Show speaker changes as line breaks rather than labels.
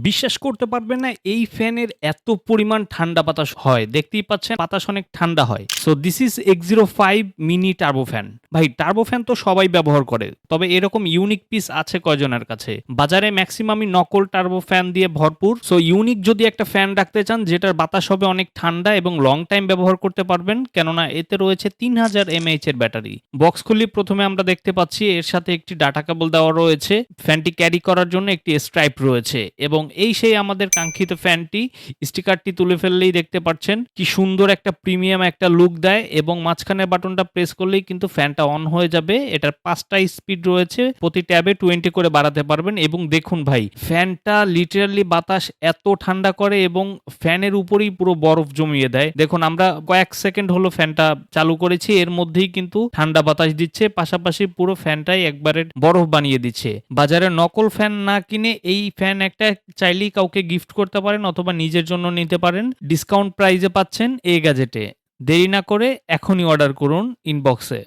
বিশ্বাস করতে পারবেন না এই ফ্যানের এত পরিমাণ ঠান্ডা বাতাস হয়। দেখতেই পাচ্ছেন বাতাস অনেক ঠান্ডা হয়। So this is X05 mini turbo fan. ভাই টার্বো ফ্যান তো সবাই ব্যবহার করে। তবে এরকম ইউনিক পিস আছে কয়জনের কাছে? বাজারে ম্যাক্সিমামই নকল টার্বো ফ্যান দিয়ে ভরপুর। সো ইউনিক যদি একটা ফ্যান রাখতে চান যেটার বাতাস হবে অনেক ঠান্ডা এবং লং টাইম ব্যবহার করতে পারবেন, কেননা এতে রয়েছে 3000 mAh এর ব্যাটারি। বক্স খুললে প্রথমে আমরা দেখতে পাচ্ছি এর সাথে একটি ডাটা কেবল দেওয়া রয়েছে। ফ্যানটি ক্যারি করার জন্য একটি স্ট্রাইপ রয়েছে এবং এই সেই আমাদের কাঙ্ক্ষিত ফ্যানটি। স্টিকারটি তুলে ফেললেই দেখতে পাচ্ছেন কি সুন্দর একটা প্রিমিয়াম একটা লুক দেয় এবং মাঝখানের বাটনটা প্রেস করলেই কিন্তু ফ্যানটা অন হয়ে যাবে। এটার 5টা স্পিড রয়েছে, প্রতি ট্যাবে 20 করে বাড়াতে পারবেন এবং দেখুন ভাই ফ্যানটা লিটারালি বাতাস এত ঠান্ডা করে এবং ফ্যানের উপরেই পুরো বরফ জমিয়ে দেয়। দেখুন আমরা কয়েক সেকেন্ড হলো ফ্যানটা চালু করেছি, এর মধ্যেই কিন্তু ঠান্ডা বাতাস দিচ্ছে, পাশাপাশি পুরো ফ্যানটাই একবারে বরফ বানিয়ে দিচ্ছে। বাজারে নকল ফ্যান না কিনে এই ফ্যান একটা চাইলেই কাউকে গিফট করতে পারেন অথবা নিজের জন্য নিতে পারেন। ডিসকাউন্ট প্রাইজে পাচ্ছেন এই গ্যাজেটে। দেরি না করে এখনই অর্ডার করুন ইনবক্সে।